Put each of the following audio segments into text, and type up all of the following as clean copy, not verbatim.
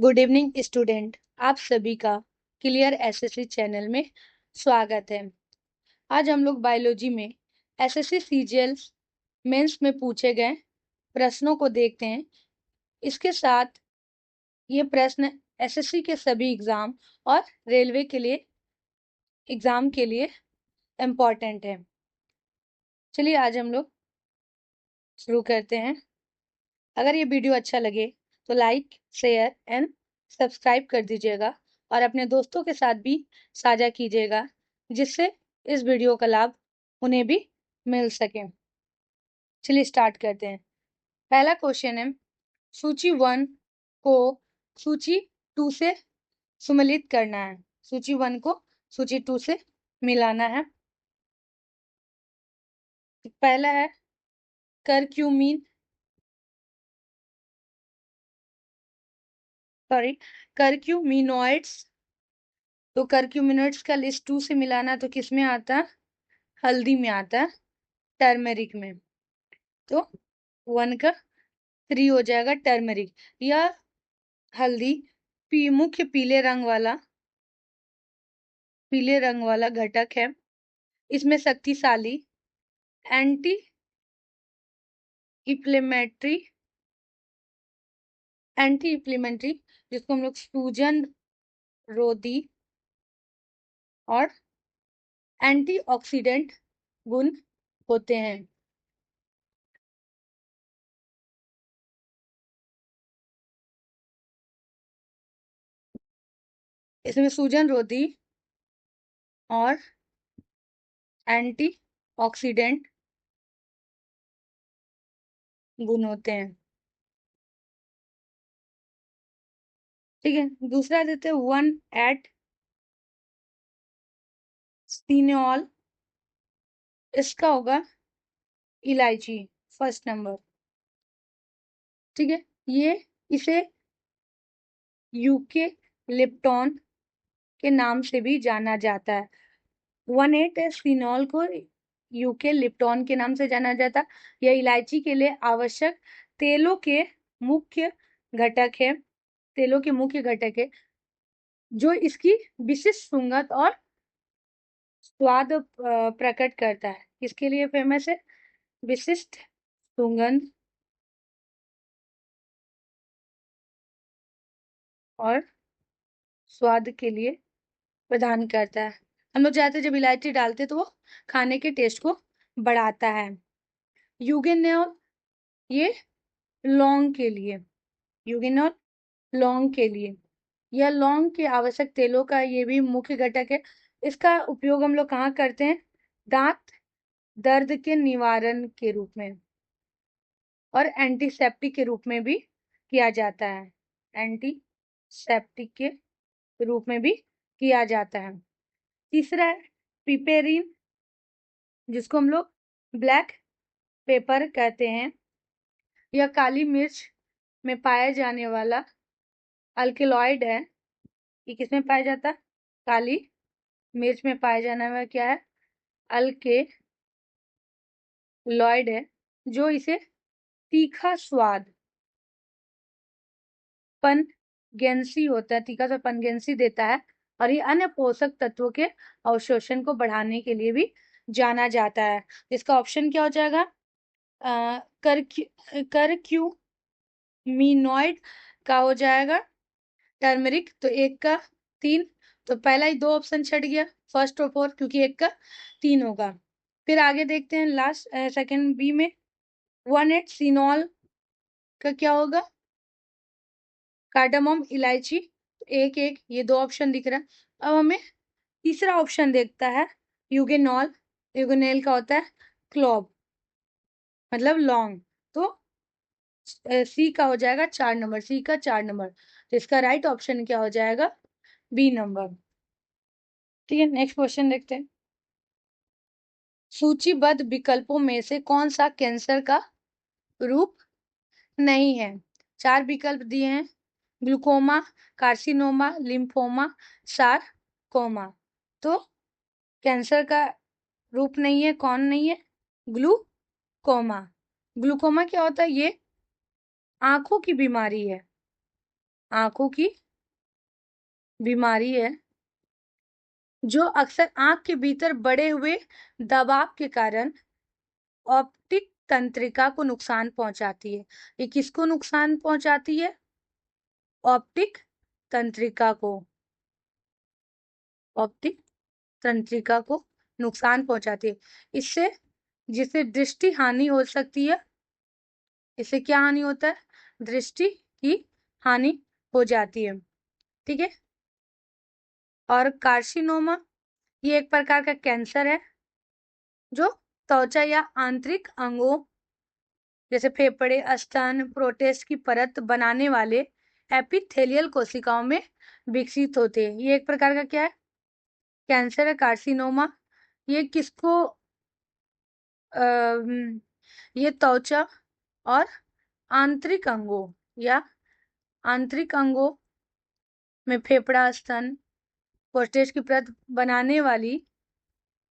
Good evening student, आप सभी का क्लियर एसएससी चैनल में स्वागत है। आज हम लोग बायोलॉजी में एसएससी सीजीएल मेंस में पूछे गए प्रश्नों को देखते हैं। इसके साथ ये प्रश्न एसएससी के सभी एग्जाम और रेलवे के लिए एग्जाम के लिए इम्पोर्टेंट है। चलिए आज हम लोग शुरू करते हैं। अगर ये वीडियो अच्छा लगे तो लाइक, शेयर एंड सब्सक्राइब कर दीजिएगा और अपने दोस्तों के साथ भी साझा कीजिएगा, जिससे इस वीडियो का लाभ उन्हें भी मिल सके। चलिए स्टार्ट करते हैं। पहला क्वेश्चन है, सूची 1 को सूची 2 से सुमेलित करना है। सूची 1 को सूची 2 से मिलाना है। पहला है करक्यूमिन करक्यूमिनोइड्स। तो करक्यूमिनोइड्स का लिस्ट 2 से मिलाना तो किस में आता है? हल्दी में आता है, टर्मेरिक में। तो 1 का 3 हो जाएगा टर्मेरिक। यह हल्दी मुख्य पीले रंग वाला घटक है। इसमें शक्तिशाली एंटी इन्फ्लेमेटरी जिसको हम लोग सूजन रोधी और एंटीऑक्सीडेंट गुण होते हैं। इसमें सूजन रोधी और एंटीऑक्सीडेंट गुण होते हैं। ठीक है, दूसरा देते हैं 1 एट स्टीनॉल। इसका होगा इलायची, फर्स्ट नंबर। ठीक है, इसे यूके लिप्टॉन के नाम से भी जाना जाता है। 1,8 फिनॉल को यूके लिप्टॉन के नाम से जाना जाता है। यह इलायची के लिए आवश्यक तेलों के मुख्य घटक है। जो इसकी विशिष्ट सुगंध और स्वाद प्रकट करता है। किसके लिए फेमस है? विशिष्ट सुगंध और स्वाद के लिए प्रदान करता है। हम लोग चाहते जब इलायची डालते तो वो खाने के टेस्ट को बढ़ाता है। यूगेनॉल ये लौंग के लिए यूगेनॉल लौंग के लिए यह लौंग के आवश्यक तेलों का ये भी मुख्य घटक है। इसका उपयोग हम लोग कहाँ करते हैं? दांत दर्द के निवारण के रूप में और एंटीसेप्टिक के रूप में भी किया जाता है। एंटीसेप्टिक के रूप में भी किया जाता है। तीसरा है पिपेरिन, जिसको हम लोग ब्लैक पेपर कहते हैं। यह काली मिर्च में पाया जाने वाला अल्केलॉइड है। ये किसमें पाया जाता है? काली मिर्च में पाया जाने वाला क्या है? अल्केलॉइड है, जो इसे तीखा स्वाद पनगेंसी होता है, तीखा सा पनगेंसी देता है। और ये अन्य पोषक तत्वों के अवशोषण को बढ़ाने के लिए भी जाना जाता है। इसका ऑप्शन क्या हो जाएगा? करक्यूमिनॉइड का हो जाएगा टर्मरिक। तो 1 का 3, तो पहला ही 2 ऑप्शन छट गया, फर्स्ट और फोर्थ, क्योंकि 1 का 3 होगा। फिर आगे देखते हैं लास्ट सेकंड बी में 1,8 सिनॉल का क्या होगा? कार्डामम इलायची। 1 ये 2 ऑप्शन दिख रहा है। अब हमें तीसरा ऑप्शन देखता है यूगेनॉल। यूगेनॉल का होता है क्लोव, मतलब लौंग। तो सी का हो जाएगा 4 नंबर, सी का 4 नंबर। तो इसका राइट ऑप्शन क्या हो जाएगा? B number. ठीक है, नेक्स्ट क्वेश्चन देखते हैं। सूचीबद्ध विकल्पों में से कौन सा कैंसर का रूप नहीं है? 4 विकल्प दिए हैं, ग्लूकोमा, कार्सिनोमा, लिम्फोमा, सारकोमा। तो कैंसर का रूप नहीं है, कौन नहीं है? ग्लूकोमा। ग्लूकोमा क्या होता है? ये आंखों की बीमारी है। आंखों की बीमारी है जो अक्सर आंख के भीतर बढ़े हुए दबाव के कारण ऑप्टिक तंत्रिका को नुकसान पहुंचाती है। ये किसको नुकसान पहुंचाती है? ऑप्टिक तंत्रिका को। ऑप्टिक तंत्रिका को नुकसान पहुंचाती है। इससे जिससे दृष्टि हानि हो सकती है। इससे क्या हानि होता है? दृष्टि की हानि हो जाती है। ठीक है। और कार्सिनोमा ये एक प्रकार का कैंसर है जो त्वचा या आंतरिक अंगों जैसे फेफड़े, स्तन, प्रोटेस्ट की परत बनाने वाले एपिथेलियल कोशिकाओं में विकसित होते हैं। ये एक प्रकार का क्या है? कैंसर है, कार्सिनोमा। ये किसको ये त्वचा और आंतरिक अंगों या आंतरिक अंगों में फेफड़ा, स्तन, प्रोस्टेट की परत बनाने वाली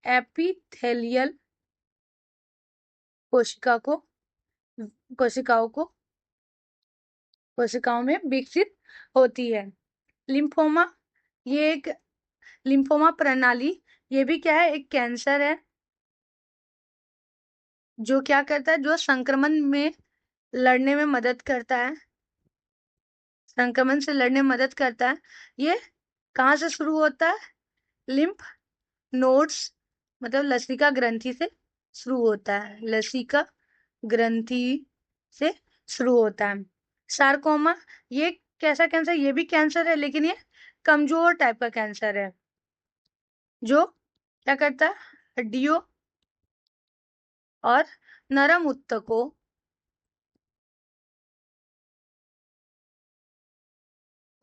एपिथेलियल कोशिकाओं को कोशिकाओं में विकसित होती है। लिम्फोमा ये एक लिम्फोमा प्रणाली ये भी क्या है? एक कैंसर है जो क्या करता है? जो संक्रमण में लड़ने में मदद करता है। संक्रमण से लड़ने में मदद करता है। ये कहाँ से शुरू होता है? लिम्फ नोड्स मतलब लसिका ग्रंथि से शुरू होता है। लसिका ग्रंथि से शुरू होता है। सार्कोमा ये कैसा कैंसर? ये भी कैंसर है लेकिन ये कमजोर टाइप का कैंसर है जो क्या करता है? हड्डियों और नरम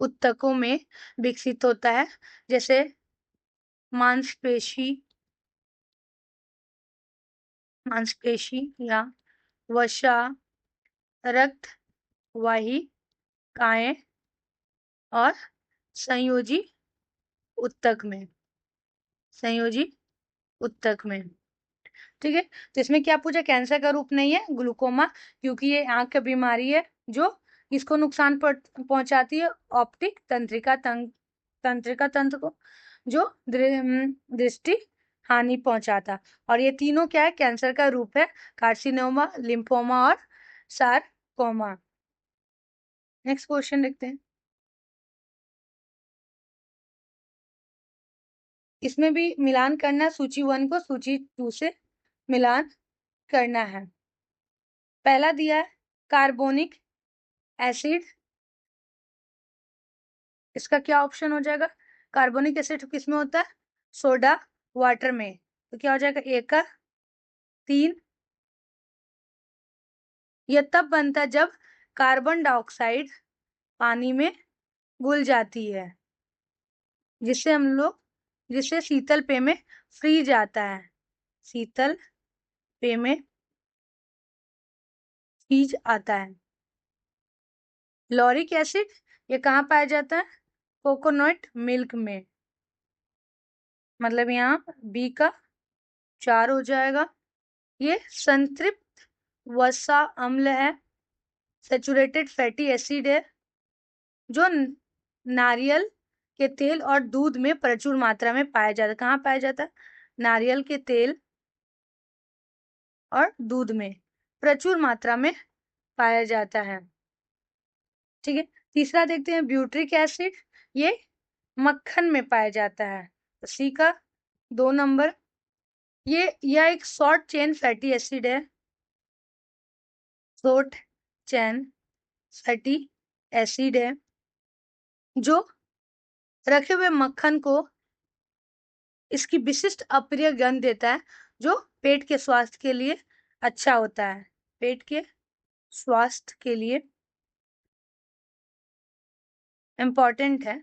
ऊतकों में विकसित होता है जैसे मांसपेशी या वसा, रक्त वाहिकाएं और संयोजी ऊतक में ठीक है। तो इसमें क्या पूछा? कैंसर का रूप नहीं है ग्लूकोमा क्योंकि ये आंख की बीमारी है जो किसको नुकसान पहुंचाती है? ऑप्टिक तंत्रिका तंत्र को जो दृष्टि हानि पहुंचाता। और ये तीनों क्या है? कैंसर का रूप है। कार्सिनोमा, लिम्फोमा और सारकोमा। नेक्स्ट क्वेश्चन देखते हैं। इसमें भी मिलान करना, सूची 1 को सूची 2 से मिलान करना है। पहला दिया है कार्बोनिक एसिड। इसका क्या ऑप्शन हो जाएगा? कार्बोनिक एसिड किसमें होता है? सोडा वाटर में। तो क्या हो जाएगा? एक का 3। यह तब बनता है जब कार्बन डाइऑक्साइड पानी में घुल जाती है जिससे शीतल पेय में फ्रीज आता है। शीतल पेय में फ्रीज आता है। लॉरिक एसिड ये कहाँ पाया जाता है? कोकोनट मिल्क में। मतलब यहाँ बी का 4 हो जाएगा। ये संतृप्त वसा अम्ल है, सैचुरेटेड फैटी एसिड है जो नारियल के तेल और दूध में प्रचुर मात्रा में पाया जाता है। कहाँ पाया जाता है? नारियल के तेल और दूध में प्रचुर मात्रा में पाया जाता है। ठीक है। तीसरा देखते हैं ब्यूट्रिक एसिड। ये मक्खन में पाया जाता है। तो सी का 2 नंबर। यह एक शॉर्ट चेन फैटी एसिड है। शॉर्ट चेन फैटी एसिड है जो रखे हुए मक्खन को इसकी विशिष्ट अप्रिय गंध देता है जो पेट के स्वास्थ्य के लिए अच्छा होता है। पेट के स्वास्थ्य के लिए इम्पोर्टेंट है।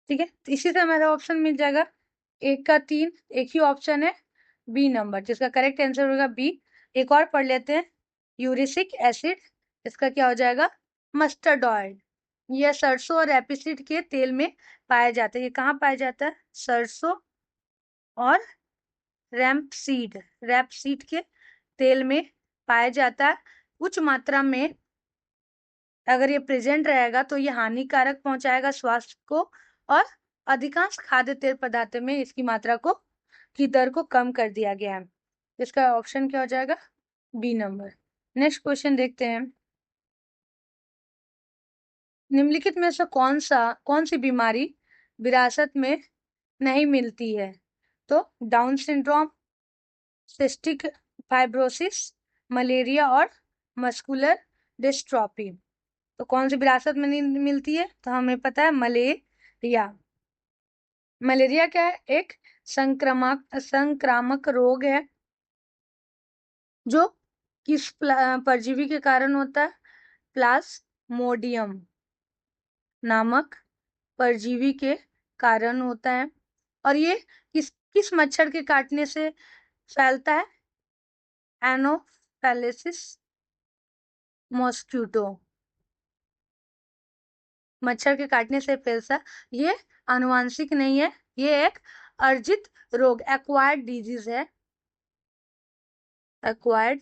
ठीक है। तो इसी से हमारा ऑप्शन मिल जाएगा 1 का 3। एक ही ऑप्शन है बी नंबर जिसका करेक्ट आंसर होगा बी। एक और पढ़ लेते हैं। यूरिसिक एसिड इसका क्या हो जाएगा? Mustard oil. यह सरसों और एपिसिड के तेल में पाया जाता है। ये कहाँ पाया जाता है? सरसों और रैपसीड के तेल में पाया जाता है। उच्च मात्रा में अगर ये प्रेजेंट रहेगा तो ये हानिकारक पहुंचाएगा स्वास्थ्य को, और अधिकांश खाद्य तेल पदार्थों में इसकी मात्रा को की दर को कम कर दिया गया है। इसका ऑप्शन क्या हो जाएगा? B number. नेक्स्ट क्वेश्चन देखते हैं। निम्नलिखित में से कौन सी बीमारी विरासत में नहीं मिलती है? तो down syndrome, cystic fibrosis, malaria और मस्कुलर डिस्ट्रॉफी। तो कौन सी विरासत में नहीं मिलती है? तो हमें पता है मलेरिया। मलेरिया क्या है? एक संक्रामक रोग है जो किस परजीवी के कारण होता है? प्लाज्मोडियम नामक परजीवी के कारण होता है। और ये किस किस मच्छर के काटने से फैलता है? एनोफेलिसिस मॉस्क्यूटो मच्छर के काटने से फैलता। ये आनुवांशिक नहीं है, ये एक अर्जित रोग, एक्वायर्ड डिजीज है। एक्वायर्ड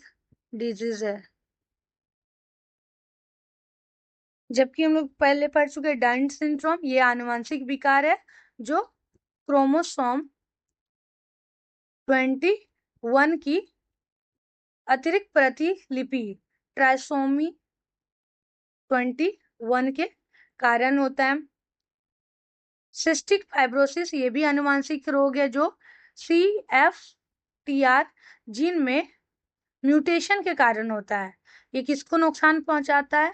डिजीज है। जबकि हम लोग पहले पढ़ चुके डाउन सिंड्रोम, ये आनुवांशिक विकार है जो क्रोमोसोम 21 की अतिरिक्त प्रतिलिपि ट्राइसोमी 21 के कारण होता है। सिस्टिक फाइब्रोसिस ये भी आनुवांशिक रोग है जो CFTR जीन में म्यूटेशन के कारण होता है। ये किसको नुकसान पहुंचाता है?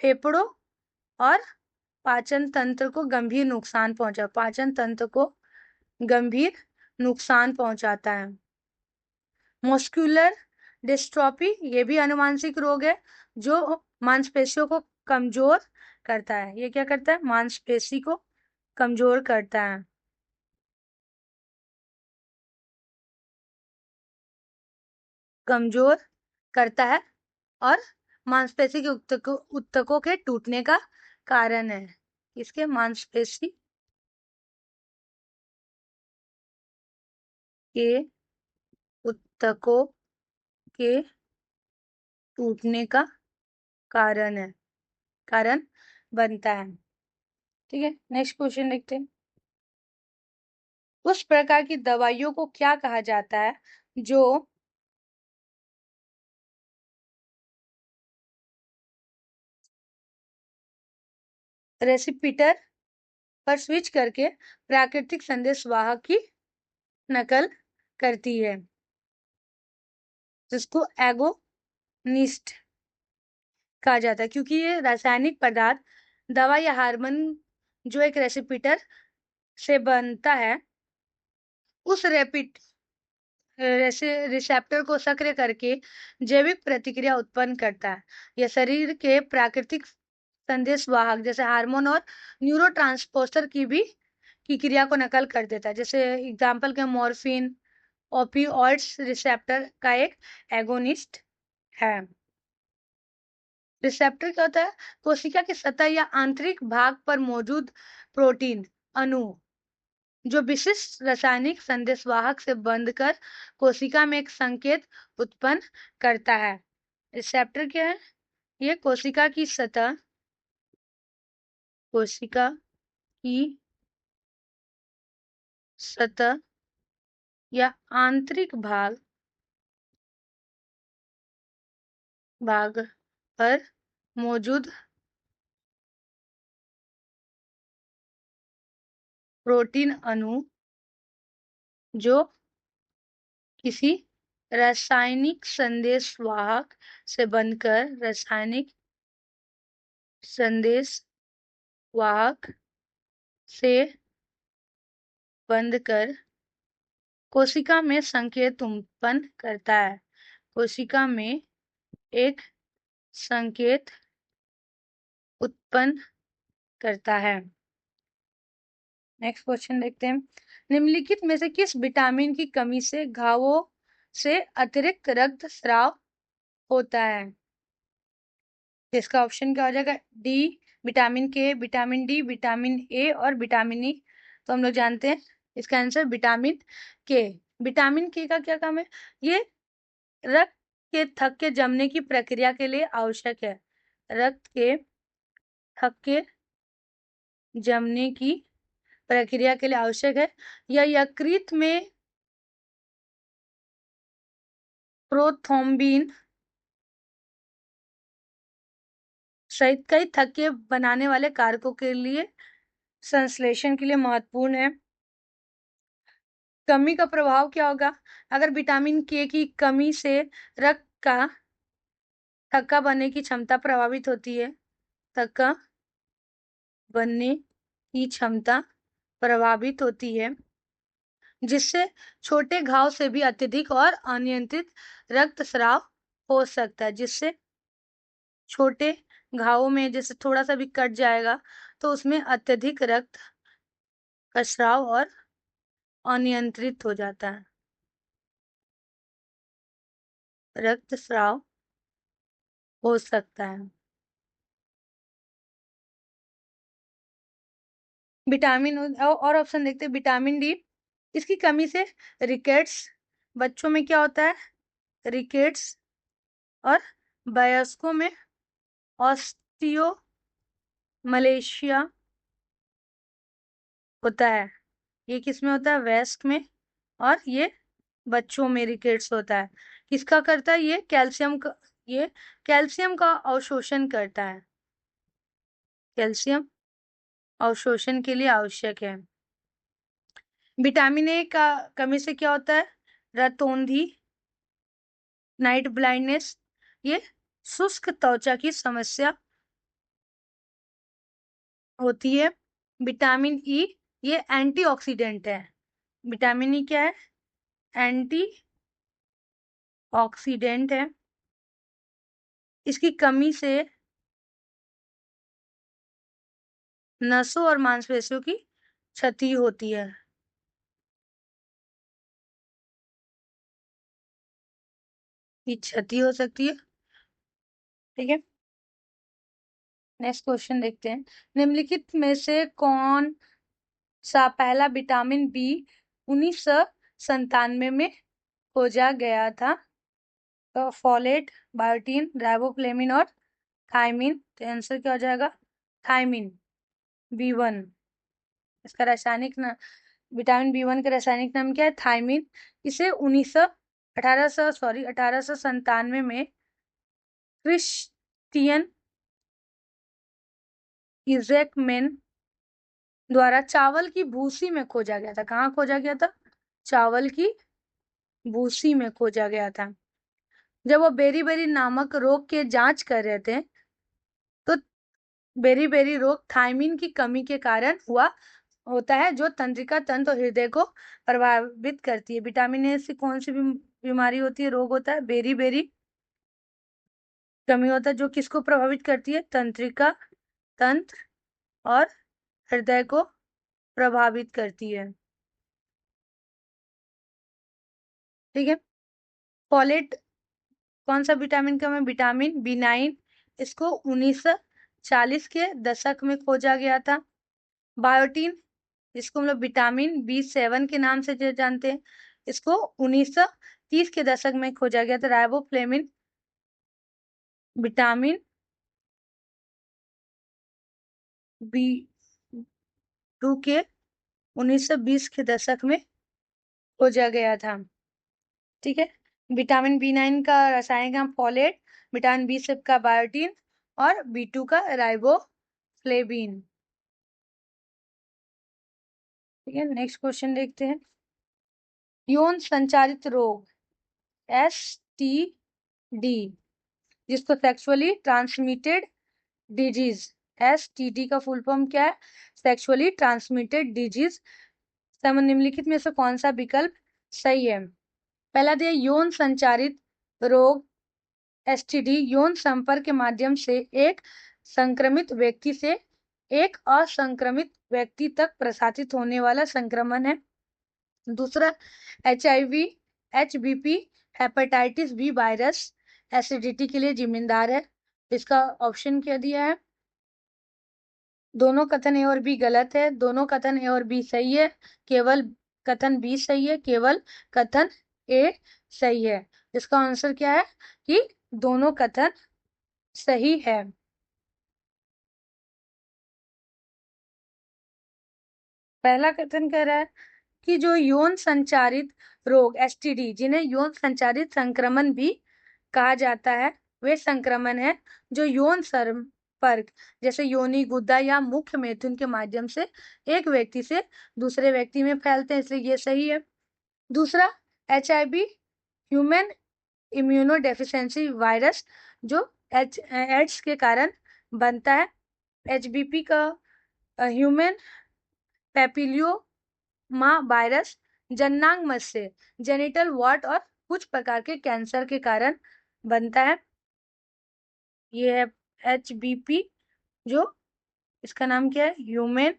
फेफड़ों और पाचन तंत्र को गंभीर नुकसान पहुंचाता है। मस्कुलर डिस्ट्रॉफी ये भी आनुवांशिक रोग है जो मांसपेशियों को कमजोर करता है। ये क्या करता है? मांसपेशी को कमजोर करता है। कमजोर करता है और मांसपेशी के उत्तकों के टूटने का कारण है। इसके मांसपेशी के उत्तकों के टूटने का कारण बनता है। ठीक है, नेक्स्ट क्वेश्चन देखते हैं। उस प्रकार की दवाइयों को क्या कहा जाता है जो रेसिपीटर पर स्विच करके प्राकृतिक संदेश वाहक की नकल करती है, जिसको एगोनिस्ट कहा जाता है, क्योंकि ये रासायनिक पदार्थ दवा या हार्मोन जो एक रेसिपीटर से बनता है उस रिसेप्टर को सक्रिय करके जैविक प्रतिक्रिया उत्पन्न करता है। यह शरीर के प्राकृतिक संदेशवाहक जैसे हार्मोन और न्यूरोट्रांसपोर्टर की क्रिया को नकल कर देता है। जैसे एग्जाम्पल के मॉर्फिन ओपिओइड्स रिसेप्टर का एक एगोनिस्ट है। रिसेप्टर क्या होता है? कोशिका की सतह या आंतरिक भाग पर मौजूद प्रोटीन अणु जो विशिष्ट रासायनिक संदेशवाहक से बंधकर कोशिका में एक संकेत उत्पन्न करता है। रिसेप्टर क्या है? ये कोशिका की सतह या आंतरिक भाग पर मौजूद प्रोटीन अणु जो किसी रासायनिक संदेशवाहक से बनकर रासायनिक संदेशवाहक से बंधकर कोशिका में संकेत उत्पन्न करता है। कोशिका में एक संकेत उत्पन्न करता है। नेक्स्ट क्वेश्चन देखते हैं। निम्नलिखित में से किस विटामिन की कमी से घावों से अतिरिक्त रक्तस्राव होता है? इसका ऑप्शन क्या हो जाएगा? डी विटामिन के, विटामिन डी, विटामिन ए और विटामिन ई। तो हम लोग जानते हैं इसका आंसर विटामिन के। विटामिन के का क्या काम है? ये रक्त के थक्के जमने की प्रक्रिया के लिए आवश्यक है। रक्त के थक्के जमने की प्रक्रिया के लिए आवश्यक है। यह यकृत में प्रोथ्रोम्बिन सहित कई थक्के बनाने वाले कारकों के लिए संश्लेषण के लिए महत्वपूर्ण है। कमी का प्रभाव क्या होगा? अगर विटामिन के की कमी से रक्त का थक्का बनने की क्षमता प्रभावित होती है। थक्का बनने की क्षमता प्रभावित होती है, जिससे छोटे घाव से भी अत्यधिक और अनियंत्रित रक्तस्राव हो सकता है। जिससे छोटे घावों में जैसे थोड़ा सा भी कट जाएगा तो उसमें अत्यधिक रक्त का स्राव और अनियंत्रित हो जाता है। रक्तस्राव हो सकता है। विटामिन और ऑप्शन देखते हैं। विटामिन डी, इसकी कमी से रिकेट्स, बच्चों में क्या होता है? रिकेट्स, और वयस्कों में ऑस्टियो मलेशिया होता है। ये किसमें होता है? वयस्क में। और ये बच्चों में रिकेट्स होता है। किसका करता है? ये कैल्शियम का अवशोषण करता है। कैल्शियम अवशोषण के लिए आवश्यक है। विटामिन ए का कमी से क्या होता है? रतौंधी, नाइट ब्लाइंडनेस, ये शुष्क त्वचा की समस्या होती है। विटामिन ई, ये एंटीऑक्सीडेंट है। विटामिन ई क्या है? एंटीऑक्सीडेंट है। इसकी कमी से नसों और मांसपेशियों की क्षति होती है। की क्षति हो सकती है। ठीक है, नेक्स्ट क्वेश्चन देखते हैं। निम्नलिखित में से कौन सा पहला विटामिन बी 1997 में खोजा गया था? तो फॉलेट, बायोटीन, राइबोफ्लेविन और थायमिन। तो आंसर क्या हो जाएगा? Thiamine, B1। इसका रासायनिक नाम, विटामिन B1 का रासायनिक नाम क्या है? थायमिन। इसे 1897 में क्रिश्चियन इज़ेकमैन द्वारा चावल की भूसी में खोजा गया था। कहाँ खोजा गया था? चावल की भूसी में खोजा गया था। जब वो बेरी नामक रोग के जांच कर रहे थे तो बेरी रोग थायमिन की कमी के कारण हुआ होता है, जो तंत्रिका तंत्र और हृदय को प्रभावित करती है। विटामिन ए से कौन सी बीमारी होती है, रोग होता है? बेरी कमी होता है, जो किसको प्रभावित करती है? तंत्रिका तंत्र और हृदय को प्रभावित करती है। ठीक है, फॉलेट कौन सा विटामिन का? Vitamin B9। इसको 1940 के दशक में खोजा गया था। बायोटीन, जिसको हम लोग विटामिन B7 के नाम से जानते हैं, इसको 1930 के दशक में खोजा गया था। राइबोफ्लेविन, विटामिन B2 के 1920 के दशक में खोजा गया था। ठीक है, विटामिन B9 का रासायनिक नाम फॉलेट, विटामिन B7 का बायोटीन और B2 का राइबोफ्लेविन। ठीक है, नेक्स्ट क्वेश्चन देखते हैं। यौन संचारित रोग, STD, जिसको सेक्सुअली ट्रांसमिटेड डिजीज, STD का फुल फॉर्म क्या है? Sexually transmitted disease. निम्नलिखित में से कौन सा विकल्प सही है? पहला दिया यौन संचारित रोग, STD यौन संपर्क के माध्यम से एक संक्रमित व्यक्ति से एक असंक्रमित व्यक्ति तक प्रसारित होने वाला संक्रमण है। दूसरा HIV, HBP, hepatitis B virus acidity के लिए जिम्मेदार है। इसका ऑप्शन क्या दिया है? दोनों कथन ए और बी गलत है, दोनों कथन ए और बी सही है, केवल कथन बी सही है, केवल कथन ए सही है। इसका आंसर क्या है? कि दोनों कथन सही है। पहला कथन कह रहा है कि जो यौन संचारित रोग एसटीडी, जिन्हें यौन संचारित संक्रमण भी कहा जाता है, वे संक्रमण है जो यौन संपर्क जैसे योनि, गुदा या मुख्य मैथुन के माध्यम से एक व्यक्ति से दूसरे व्यक्ति में फैलते हैं, इसलिए ये सही है। दूसरा, HIV ह्यूमन इम्यूनोडेफिशिएंसी वायरस जो एड्स के कारण बनता है। HBP का ह्यूमन पैपिलियोमा वायरस जननांग मत्स्य जेनिटल वार्ड और कुछ प्रकार के कैंसर के कारण बनता है। ये है HBP, जो इसका नाम क्या है, ह्यूमन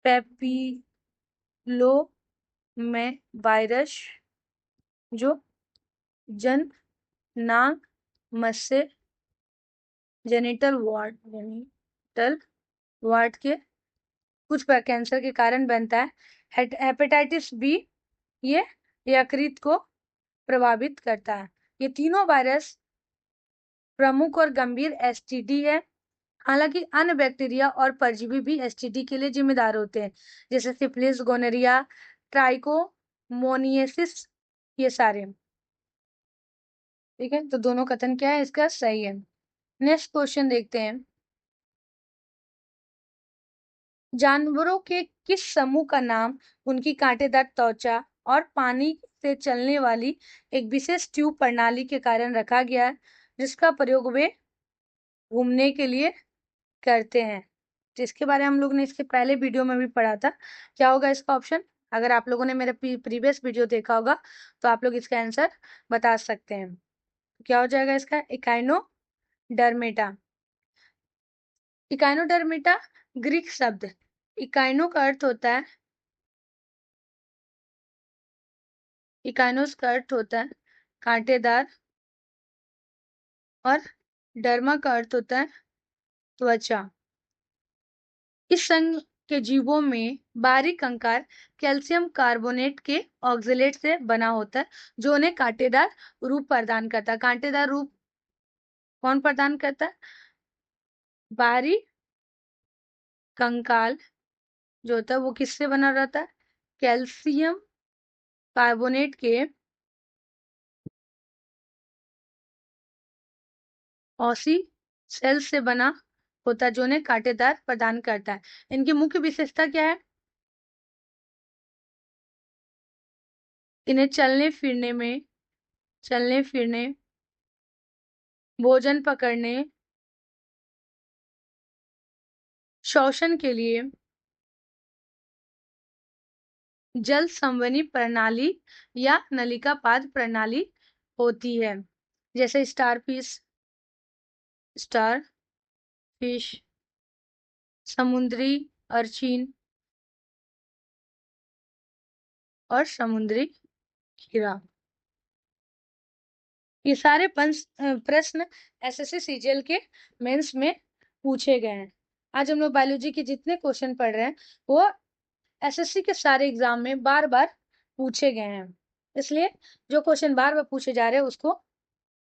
पैपिलोमा वायरस जो जननांग मत्स्य जेनिटल वार्ड के कुछ कैंसर के कारण बनता है। हेपेटाइटिस बी, ये यकृत को प्रभावित करता है। ये तीनों वायरस प्रमुख और गंभीर एसटीडी है। हालांकि अन्य बैक्टीरिया और परजीवी भी एसटीडी के लिए जिम्मेदार होते हैं, जैसे सिफिलिस, गोनोरिया, ट्राइकोमोनियासिस, ये सारे। ठीक है, तो दोनों कथन क्या है इसका सही है। नेक्स्ट क्वेश्चन देखते हैं। जानवरों के किस समूह का नाम उनकी कांटेदार त्वचा और पानी से चलने वाली एक विशेष ट्यूब प्रणाली के कारण रखा गया है, जिसका प्रयोग वे घूमने के लिए करते हैं, जिसके बारे में हम लोग ने इसके पहले वीडियो में भी पढ़ा था। क्या होगा इसका ऑप्शन? अगर आप लोगों ने मेरा प्रीवियस वीडियो देखा होगा तो आप लोग इसका आंसर बता सकते हैं। क्या हो जाएगा इसका? इकाइनोडर्मेटा। इकाइनोडर्मेटा ग्रीक शब्द इकाइनो का अर्थ होता है, इकाइनोस का अर्थ होता है कांटेदार और डर्मा का अर्थ होता है त्वचा। इस संघ के जीवों में बारीक कंकाल कैल्शियम कार्बोनेट के ऑक्जेलेट से बना होता है, जो उन्हें कांटेदार रूप प्रदान करता है। कांटेदार रूप कौन प्रदान करता है? बाहरी कंकाल जो होता है वो किससे बना रहता है? कैल्शियम कार्बोनेट के ऑसी सेल से बना होता है, जो उन्हें कांटेदार प्रदान करता है। इनकी मुख्य विशेषता क्या है? इन्हें चलने फिरने, भोजन पकड़ने, श्वसन के लिए, जल संवहनी प्रणाली या नलिका पाद प्रणाली होती है, जैसे स्टार फिश, समुद्री अर्चिन और समुद्री खीरा। ये सारे प्रश्न एसएससी सीजीएल के मेंस में पूछे गए हैं। आज हम लोग बायोलॉजी के जितने क्वेश्चन पढ़ रहे हैं वो एसएससी के सारे एग्जाम में बार बार पूछे गए हैं, इसलिए जो क्वेश्चन बार बार पूछे जा रहे हैं उसको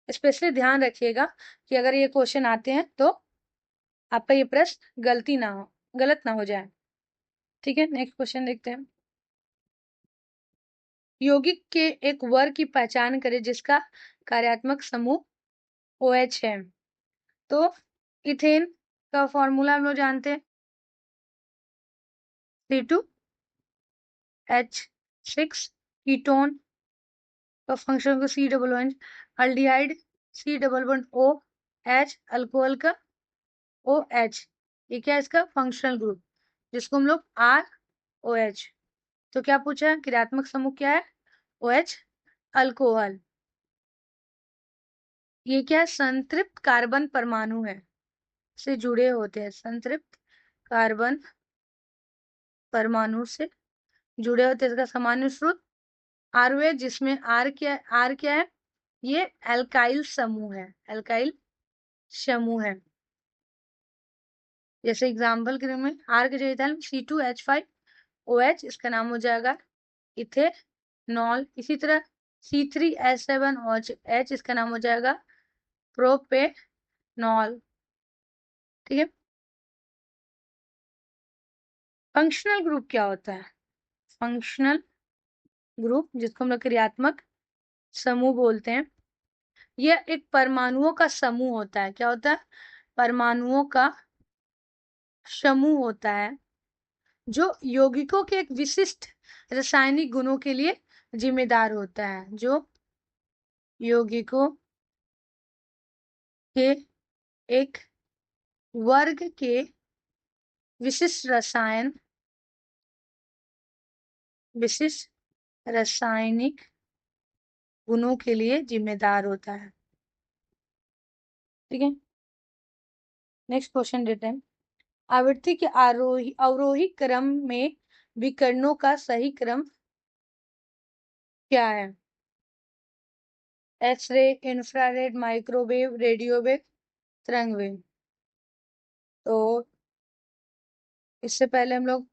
स्पेशली ध्यान रखिएगा कि अगर ये क्वेश्चन आते हैं तो आपका ये प्रश्न गलत ना हो जाए। ठीक है, नेक्स्ट क्वेश्चन देखते हैं। यौगिक के एक वर्ग की पहचान करें जिसका कार्यात्मक समूह OH है। तो इथेन का फॉर्मूला हम लोग जानते हैं, C2H6। कीटोन का फंक्शन को C++। Aldehyde C++OH। अल्कोहल का OH। ये क्या है इसका फंक्शनल ग्रुप, जिसको हम लोग ROH। तो क्या पूछा है? क्रियात्मक समूह क्या है? OH alcohol. ये क्या है? संतृप्त कार्बन परमाणु है, से जुड़े होते हैं। संतृप्त कार्बन परमाणु से जुड़े होते हैं। इसका सामान्य स्रोत ROH, जिसमें R क्या है? ये एल्काइल समूह है, एल्काइल समूह है। जैसे एग्जाम्पल के रूप में R के जगह C2H5OH, इसका नाम हो जाएगा इथेनॉल। इसी तरह C3H7OH, इसका नाम हो जाएगा प्रोपेनॉल। ठीक है, फंक्शनल ग्रुप क्या होता है? फंक्शनल ग्रुप, जिसको हम लोग क्रियात्मक समूह बोलते हैं, यह एक परमाणुओं का समूह होता है। क्या होता है? परमाणुओं का समूह होता है जो यौगिकों के एक विशिष्ट रासायनिक गुणों के लिए जिम्मेदार होता है। जो यौगिकों के एक वर्ग के विशिष्ट रासायनिक गुणों के लिए जिम्मेदार होता है। ठीक है, नेक्स्ट क्वेश्चन देते हैं। आवृत्ति के अवरोही क्रम में विकर्णों का सही क्रम क्या है? एक्सरे, इंफ्रारेड, माइक्रोवेव, रेडियोवेव, तरंग वेव। तो इससे पहले हम लोग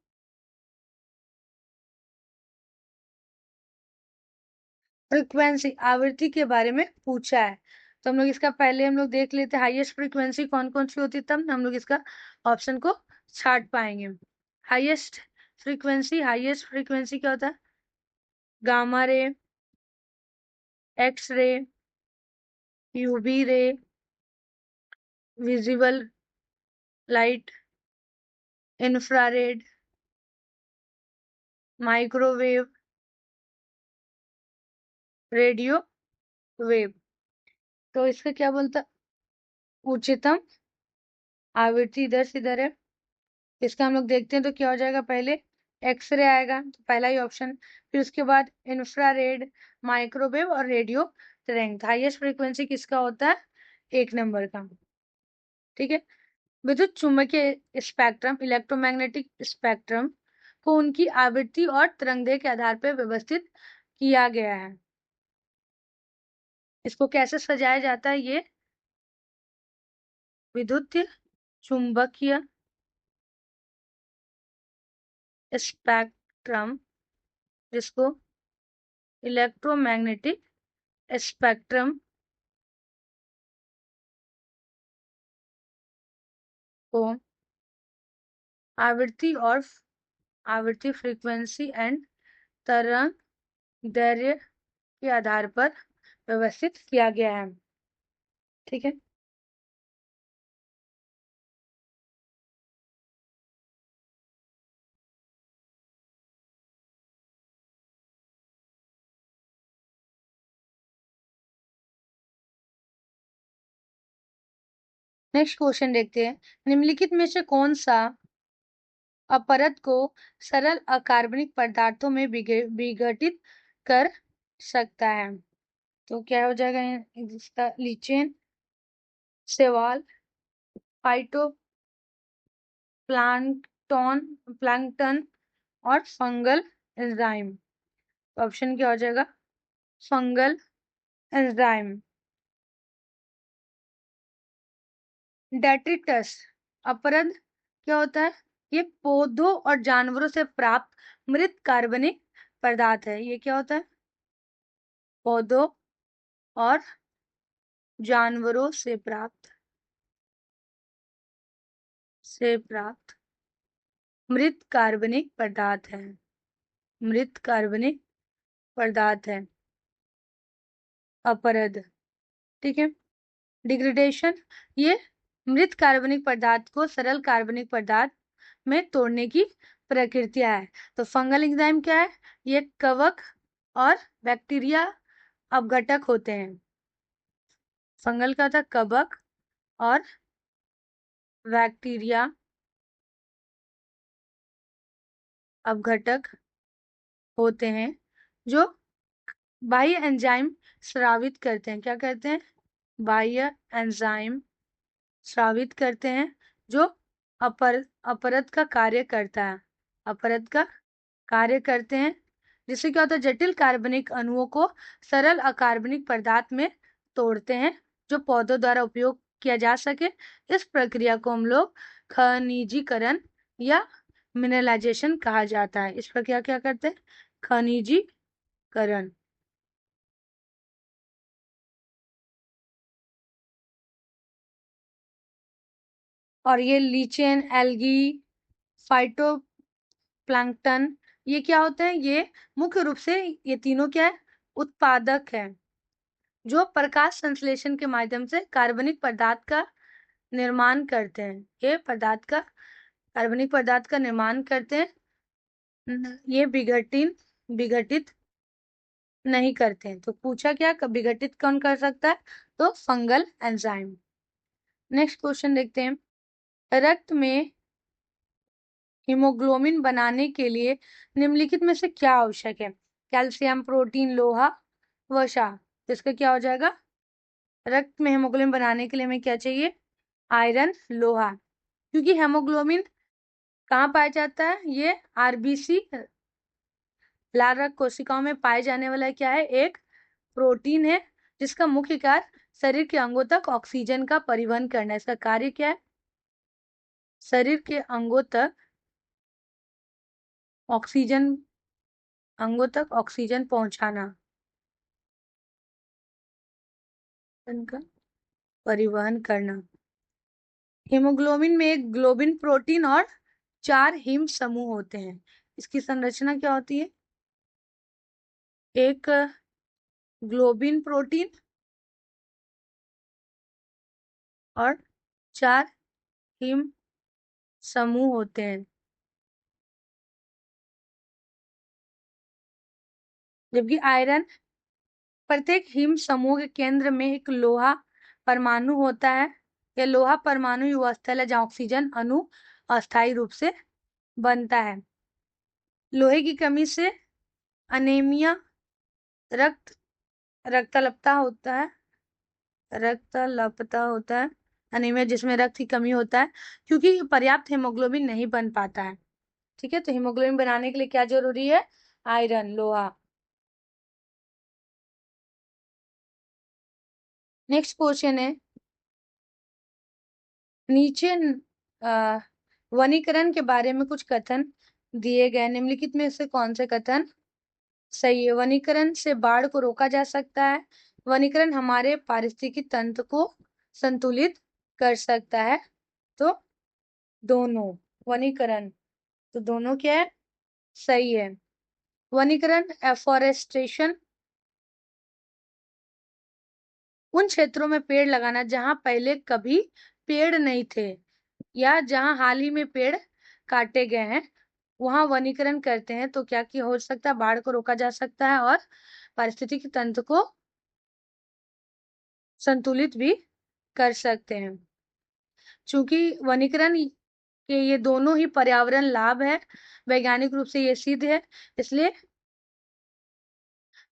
फ्रीक्वेंसी, आवृत्ति के बारे में पूछा है, तो हम लोग इसका पहले हम लोग देख लेते हैं हाईएस्ट फ्रीक्वेंसी कौन कौन सी होती है, तब हम लोग इसका ऑप्शन को छाट पाएंगे। हाईएस्ट फ्रीक्वेंसी क्या होता है? Gamma ray, X ray, UV ray, visible light, infrared, microwave, radio wave. तो इसका क्या बोलता? उच्चतम आवृत्ति इधर से इधर है, इसका हम लोग देखते हैं तो क्या हो जाएगा? पहले एक्सरे आएगा, तो पहला ही ऑप्शन, फिर उसके बाद इंफ्रारेड, माइक्रोवेव और रेडियो तरंग। हाईएस्ट फ्रीक्वेंसी किसका होता है? 1 नंबर का। ठीक है, विद्युत चुम्बकीय स्पेक्ट्रम, इलेक्ट्रोमैग्नेटिक स्पेक्ट्रम को उनकी आवृत्ति और तरंगदैर्घ्य के आधार पर व्यवस्थित किया गया है। इसको कैसे सजाया जाता है? ये विद्युत चुंबकीय स्पेक्ट्रम, जिसको इलेक्ट्रोमैग्नेटिक स्पेक्ट्रम को आवृत्ति फ्रीक्वेंसी एंड तरंग दैर्घ्य के आधार पर व्यवस्थित किया गया है। ठीक है, नेक्स्ट क्वेश्चन देखते हैं। निम्नलिखित में से कौन सा अपरद को सरल अकार्बनिक पदार्थों में विघटित कर सकता है? तो क्या हो जाएगा इसका? लीचेन, शैवाल, फाइटो प्लांक्टन और फंगल एंजाइम। ऑप्शन क्या हो जाएगा? Fungal enzyme. डेट्रिटस अपरद क्या होता है? ये पौधों और जानवरों से प्राप्त मृत कार्बनिक पदार्थ है। ये क्या होता है? पौधों और जानवरों से प्राप्त मृत कार्बनिक पदार्थ है। मृत कार्बनिक पदार्थ है अपरद। ठीक है, डिग्रेडेशन, ये मृत कार्बनिक पदार्थ को सरल कार्बनिक पदार्थ में तोड़ने की प्रक्रिया है। तो फंगल एंजाइम क्या है? ये कवक और बैक्टीरिया अपघटक होते हैं। फंगल का था कवक और बैक्टीरिया अपघटक होते हैं जो बाह्य एंजाइम स्रावित करते हैं। क्या करते हैं? बाह्य एंजाइम स्रावित करते हैं जो अपरद का कार्य करता है। अपरद का कार्य करते हैं, जिससे क्या होता है? जटिल कार्बनिक अणुओं को सरल अकार्बनिक पदार्थ में तोड़ते हैं जो पौधों द्वारा उपयोग किया जा सके। इस प्रक्रिया को हम लोग खनिजीकरण या मिनरलाइजेशन कहा जाता है। इस प्रक्रिया क्या करते हैं? खनिजीकरण। और ये लीचेन, एल्गी, फाइटो प्लैंकटन, ये क्या होते हैं? ये मुख्य रूप से ये तीनों क्या है? उत्पादक है, जो प्रकाश संश्लेषण के माध्यम से कार्बनिक पदार्थ का निर्माण करते हैं। ये कार्बनिक पदार्थ का निर्माण करते हैं। ये विघटित नहीं करते हैं। तो पूछा क्या, विघटित कौन कर सकता है? तो फंगल एंजाइम। नेक्स्ट क्वेश्चन देखते हैं, रक्त में हीमोग्लोबिन बनाने के लिए निम्नलिखित में से क्या आवश्यक है? कैल्शियम, प्रोटीन, लोहा, वसा। तो इसका क्या हो जाएगा? रक्त में हीमोग्लोबिन बनाने के लिए हमें क्या चाहिए? आयरन, लोहा। क्योंकि हीमोग्लोबिन कहाँ पाया जाता है? ये आरबीसी लाल रक्त कोशिकाओं में पाए जाने वाला क्या है? एक प्रोटीन है, जिसका मुख्य कार्य शरीर के अंगों तक ऑक्सीजन का परिवहन करना है। इसका कार्य क्या है? शरीर के अंगों तक ऑक्सीजन पहुंचाना, उनका परिवहन करना। हीमोग्लोबिन में एक ग्लोबिन प्रोटीन और 4 हिम समूह होते हैं। इसकी संरचना क्या होती है? एक ग्लोबिन प्रोटीन और 4 हिम समूह होते हैं। जबकि आयरन, प्रत्येक हिम समूह के केंद्र में एक लोहा परमाणु होता है। यह लोहा परमाणु ही वह स्थल है जहाँ ऑक्सीजन अणु अस्थायी रूप से बनता है। लोहे की कमी से अनेमिया, रक्तल्पता होता है। अनीमिया जिसमें रक्त की कमी होता है, क्योंकि पर्याप्त हीमोग्लोबिन नहीं बन पाता है। ठीक है, तो हीमोग्लोबिन बनाने के लिए क्या जरूरी है? आयरन, लोहा। नेक्स्ट क्वेश्चन है, नीचे वनीकरण के बारे में कुछ कथन दिए गए, निम्नलिखित में से कौन से कथन सही है? वनीकरण से बाढ़ को रोका जा सकता है। वनीकरण हमारे पारिस्थितिकी तंत्र को संतुलित कर सकता है। तो दोनों, वनीकरण, तो दोनों क्या है? सही है। वनीकरण, एफॉरेस्टेशन, उन क्षेत्रों में पेड़ लगाना जहां पहले कभी पेड़ नहीं थे या जहां हाल ही में पेड़ काटे गए हैं, वहां वनीकरण करते हैं तो क्या हो सकता है? बाढ़ को रोका जा सकता है और पारिस्थितिकी तंत्र को संतुलित भी कर सकते हैं। चूंकि वनीकरण के ये दोनों ही पर्यावरण लाभ है, वैज्ञानिक रूप से ये सिद्ध है, इसलिए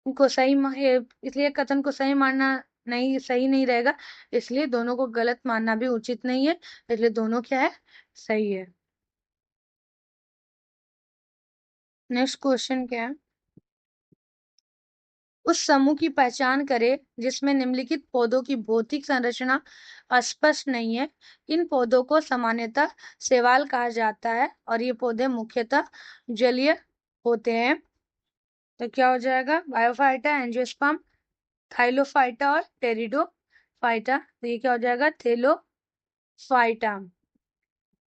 इसलिए कथन को सही मानना सही नहीं रहेगा। इसलिए दोनों को गलत मानना भी उचित नहीं है। इसलिए दोनों क्या है? सही है। नेक्स्ट क्वेश्चन क्या है, उस समूह की पहचान करें जिसमें निम्नलिखित पौधों की भौतिक संरचना स्पष्ट नहीं है। इन पौधों को सामान्यतः शैवाल कहा जाता है और ये पौधे मुख्यतः जलीय होते हैं। तो क्या हो जाएगा? बायोफाइटा, एंजियोस्पर्म, थाइलोफाइटा और टेरिडोफाइटा। तो ये क्या हो जाएगा? थैलोफाइटा। हम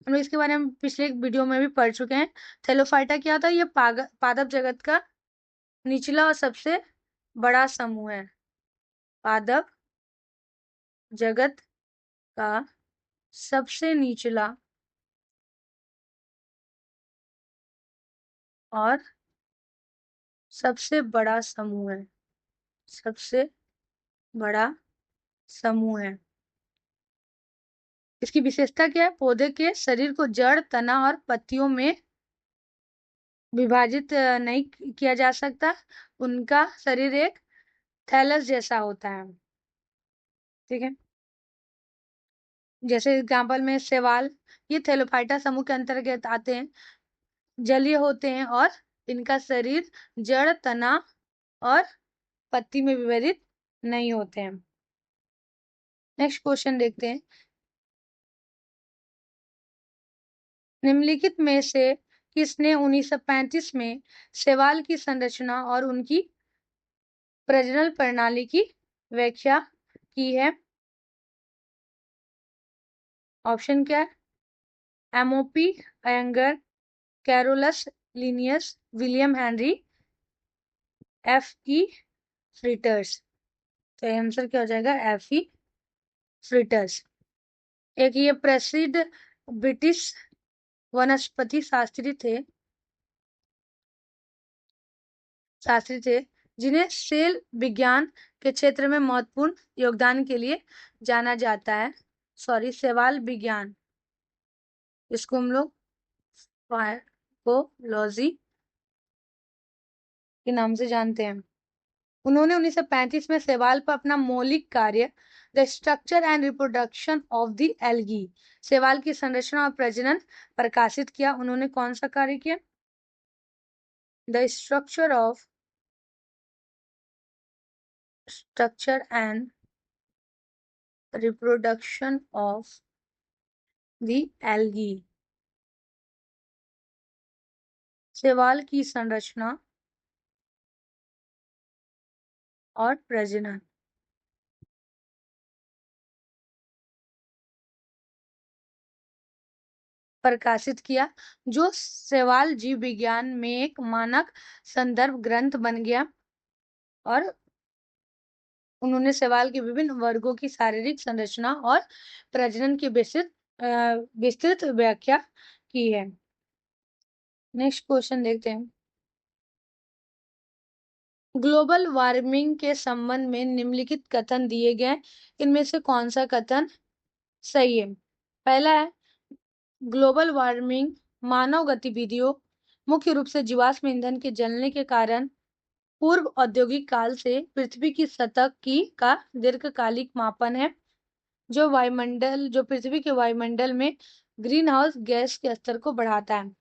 लोग इसके बारे में पिछले एक वीडियो में भी पढ़ चुके हैं। थैलोफाइटा क्या होता है? ये पादप जगत का निचला और सबसे बड़ा समूह है। पादप जगत का सबसे निचला और सबसे बड़ा समूह है। सबसे बड़ा समूह है। इसकी विशेषता क्या है? पौधे के शरीर को जड़, तना और पत्तियों में विभाजित नहीं किया जा सकता। उनका शरीर एक थैलस जैसा होता है। ठीक है, जैसे एग्जाम्पल में शैवाल, ये थैलोफाइटा समूह के अंतर्गत आते हैं, जलीय होते हैं और इनका शरीर जड़, तना और पत्ती में विभाजित नहीं होते हैं। नेक्स्ट क्वेश्चन देखते हैं, निम्नलिखित में से किसने 1935 में शैवाल की संरचना और उनकी प्रजनन प्रणाली की व्याख्या की है? ऑप्शन क्या है? MOP, Iyengar, Carolus Linnaeus, William Henry, F.E. फ्रिटर्स। तो आंसर क्या हो जाएगा? F.E. फ्रिटर्स। एक ये प्रसिद्ध ब्रिटिश वनस्पति शास्त्री थे जिन्हें सेल विज्ञान के क्षेत्र में महत्वपूर्ण योगदान के लिए जाना जाता है। शैवाल विज्ञान, इसको हम लोग फार्माकोलॉजी के नाम से जानते हैं। उन्होंने 1935 में शैवाल पर अपना मौलिक कार्य the structure and reproduction of the algae, शैवाल की संरचना और प्रजनन प्रकाशित किया। उन्होंने कौन सा कार्य किया? The structure and reproduction of the algae, शैवाल की संरचना और प्रजनन। प्रकाशित किया, जो शैवाल जीव विज्ञान में एक मानक संदर्भ ग्रंथ बन गया। और उन्होंने शैवाल के विभिन्न वर्गों की शारीरिक संरचना और प्रजनन की विस्तृत व्याख्या की है। नेक्स्ट क्वेश्चन देखते हैं। ग्लोबल वार्मिंग के संबंध में निम्नलिखित कथन दिए गए, इनमें से कौन सा कथन सही है? पहला है, ग्लोबल वार्मिंग मानव गतिविधियों, मुख्य रूप से जीवाश्म ईंधन के जलने के कारण पूर्व औद्योगिक काल से पृथ्वी की सतह का दीर्घकालिक मापन है, जो पृथ्वी के वायुमंडल में ग्रीन हाउस गैस के स्तर को बढ़ाता है।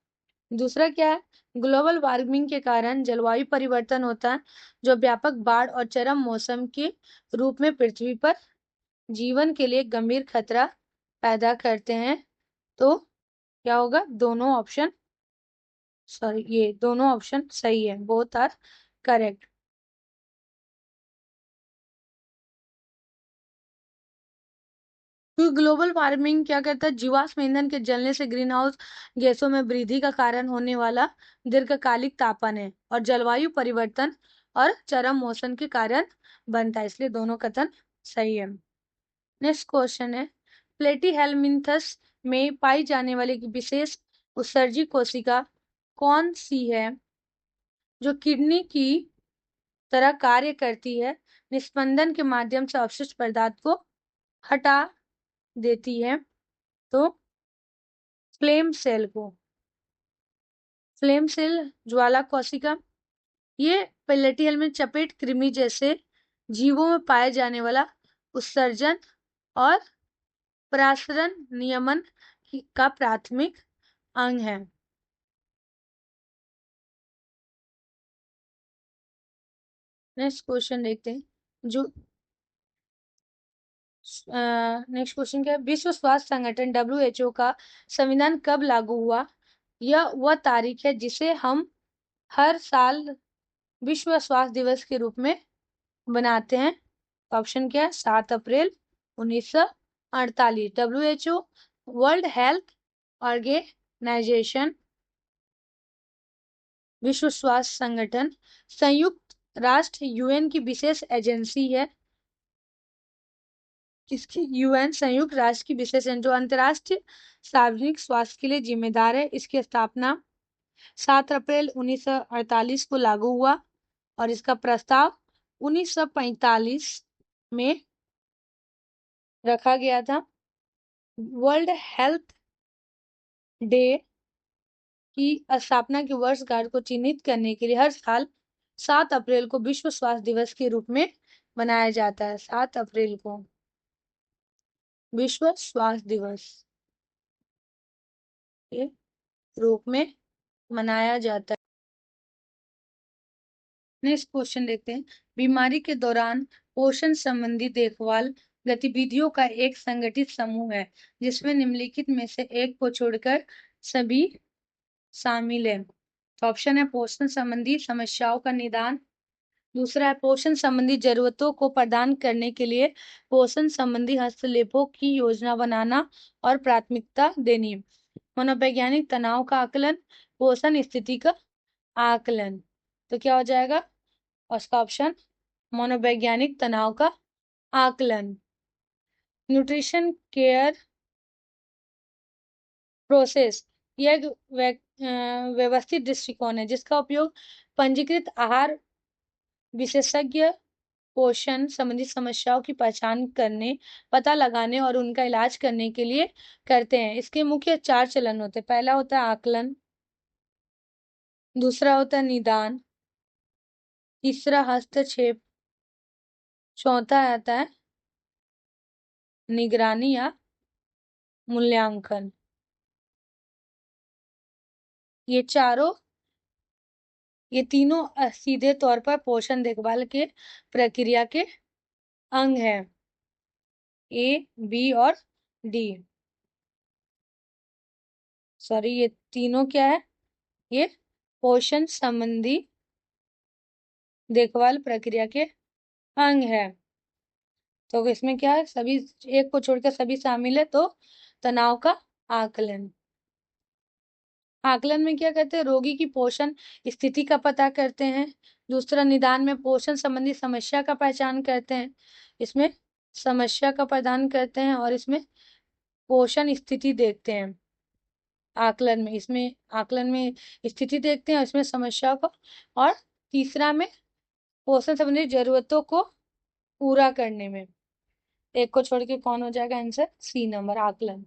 दूसरा क्या है? ग्लोबल वार्मिंग के कारण जलवायु परिवर्तन होता है, जो व्यापक बाढ़ और चरम मौसम के रूप में पृथ्वी पर जीवन के लिए गंभीर खतरा पैदा करते हैं। तो क्या होगा? ये दोनों ऑप्शन सही है, बोथ आर करेक्ट। क्योंकि ग्लोबल वार्मिंग क्या करता है? जीवाश्म ईंधन के जलने से ग्रीन हाउस गैसों में वृद्धि का कारण होने वाला दीर्घकालिक तापन है, और जलवायु परिवर्तन और चरम मौसम के कारण बनता है, इसलिए दोनों कथन सही है। नेक्स्ट क्वेश्चन है, प्लेटीहेल्मिन्थस में पाई जाने वाली एक विशेष उत्सर्जी कोशिका कौन सी है जो किडनी की तरह कार्य करती है, निस्पंदन के माध्यम से अवशिष्ट पदार्थ को हटा देती है? तो फ्लेम सेल ज्वाला कोशिका, ये प्लेटिहेल्म में चपेट कृमि जैसे जीवों में पाए जाने वाला उत्सर्जन और परासरण नियमन का प्राथमिक अंग है। नेक्स्ट क्वेश्चन देखते हैं। नेक्स्ट क्वेश्चन क्या है? विश्व स्वास्थ्य संगठन WHO का संविधान कब लागू हुआ? यह वह तारीख है जिसे हम हर साल विश्व स्वास्थ्य दिवस के रूप में बनाते हैं। ऑप्शन क्या है? 7 अप्रैल 1948। WHO वर्ल्ड हेल्थ ऑर्गेनाइजेशन, विश्व स्वास्थ्य संगठन, संयुक्त राष्ट्र UN की विशेष एजेंसी है। इसकी UN संयुक्त राष्ट्र की विशेष जो अंतर्राष्ट्रीय सार्वजनिक स्वास्थ्य के लिए जिम्मेदार है। इसकी स्थापना 7 अप्रैल 1948 को लागू हुआ, और इसका प्रस्ताव 1945 में रखा गया था। वर्ल्ड हेल्थ डे की स्थापना की वर्षगांठ को चिन्हित करने के लिए हर साल 7 अप्रैल को विश्व स्वास्थ्य दिवस के रूप में मनाया जाता है। 7 अप्रैल को विश्व स्वास्थ्य दिवस के रूप में मनाया जाता है। नेक्स्ट क्वेश्चन देखते हैं। बीमारी के दौरान पोषण संबंधी देखभाल गतिविधियों का एक संगठित समूह है, जिसमें निम्नलिखित में से एक को छोड़कर सभी शामिल है। ऑप्शन है, पोषण संबंधी समस्याओं का निदान। दूसरा है, पोषण संबंधी जरूरतों को प्रदान करने के लिए पोषण संबंधी हस्तक्षेपों की योजना बनाना और प्राथमिकता देनी। मनोवैज्ञानिक तनाव का आकलन, पोषण स्थिति का आकलन। तो क्या हो जाएगा उसका ऑप्शन, मनोवैज्ञानिक तनाव का आकलन। न्यूट्रिशन केयर प्रोसेस, यह एक व्यवस्थित दृष्टिकोण है जिसका उपयोग पंजीकृत आहार विशेषज्ञ पोषण संबंधी समस्याओं की पहचान करने, पता लगाने और उनका इलाज करने के लिए करते हैं। इसके मुख्य 4 चलन होते हैं। पहला होता है आकलन, दूसरा होता है निदान, तीसरा हस्तक्षेप, चौथा आता है निगरानी या मूल्यांकन। ये तीनों सीधे तौर पर पोषण देखभाल के प्रक्रिया के अंग है, ए, बी और डी। सॉरी, ये तीनों क्या है, ये पोषण संबंधी देखभाल प्रक्रिया के अंग है। तो इसमें क्या है, सभी एक को छोड़कर सभी शामिल है। तो तनाव का आकलन, आकलन में क्या करते हैं, रोगी की पोषण स्थिति का पता करते हैं। दूसरा निदान में पोषण संबंधी समस्या का पहचान करते हैं, इसमें समस्या का प्रदान करते हैं, और इसमें पोषण स्थिति देखते हैं। आकलन में, इसमें आकलन में स्थिति देखते हैं, इसमें समस्या को, और तीसरा में पोषण संबंधी जरूरतों को पूरा करने में। एक को छोड़ के कौन हो जाएगा आंसर, सी नंबर, आकलन।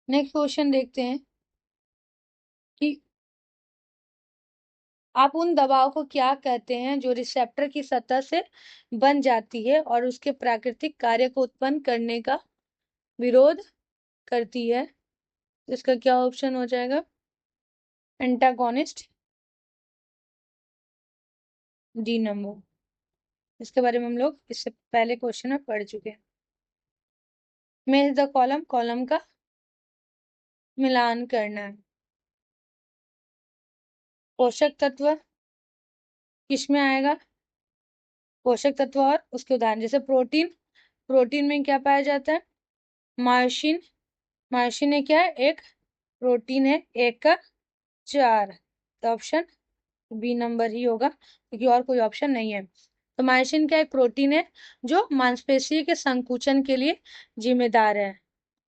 नेक्स्ट क्वेश्चन देखते हैं कि आप उन दवाओं को क्या कहते हैं जो रिसेप्टर की सतह से बन जाती है और उसके प्राकृतिक कार्य को उत्पन्न करने का विरोध करती है। इसका क्या ऑप्शन हो जाएगा, एंटागोनिस्ट, डी नंबर। इसके बारे में हम लोग इससे पहले क्वेश्चन में पढ़ चुके हैं। में द कॉलम, कॉलम का मिलान करना है। पोषक तत्व किसमें आएगा, पोषक तत्व और उसके उदाहरण, जैसे प्रोटीन, प्रोटीन में क्या पाया जाता है, मायोसिन, मायोसिन है क्या है, एक प्रोटीन है, 1 का 4। तो ऑप्शन बी नंबर ही होगा क्योंकि और कोई ऑप्शन नहीं है। तो मायोसिन क्या एक प्रोटीन है जो मांसपेशी के संकुचन के लिए जिम्मेदार है,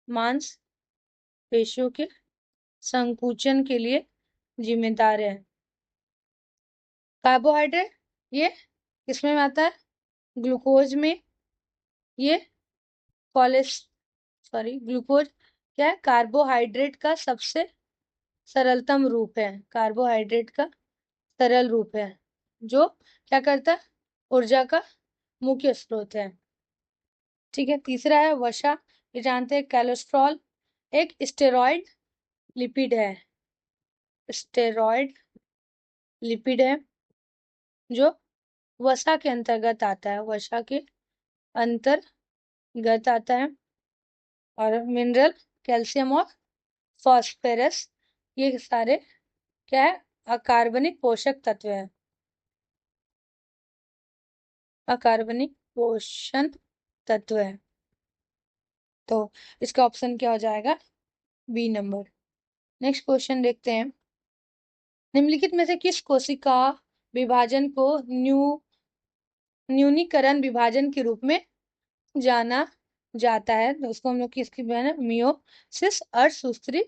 मांसपेशियों के संकुचन के लिए जिम्मेदार है। कार्बोहाइड्रेट ये किसमें आता है, ग्लूकोज में। ये ग्लूकोज क्या है, कार्बोहाइड्रेट का सबसे सरलतम रूप है, कार्बोहाइड्रेट का सरल रूप है जो क्या करता है, ऊर्जा का मुख्य स्रोत है। ठीक है, तीसरा है वसा, ये जानते हैं कोलेस्ट्रॉल एक स्टेरॉइड लिपिड है, स्टेरॉइड लिपिड है जो वसा के अंतर्गत आता है, वसा के अंतर्गत आता है। और मिनरल, कैल्शियम और फॉस्फोरस, ये सारे क्या है, अकार्बनिक पोषक तत्व है, अकार्बनिक पोषण तत्व है। तो इसका ऑप्शन क्या हो जाएगा, बी नंबर। नेक्स्ट क्वेश्चन देखते हैं, निम्नलिखित में से किस कोशिका विभाजन को न्यूनीकरण विभाजन के रूप में जाना जाता है। तो उसको हम लोग किसकी मियोसिस, अर्धसूत्री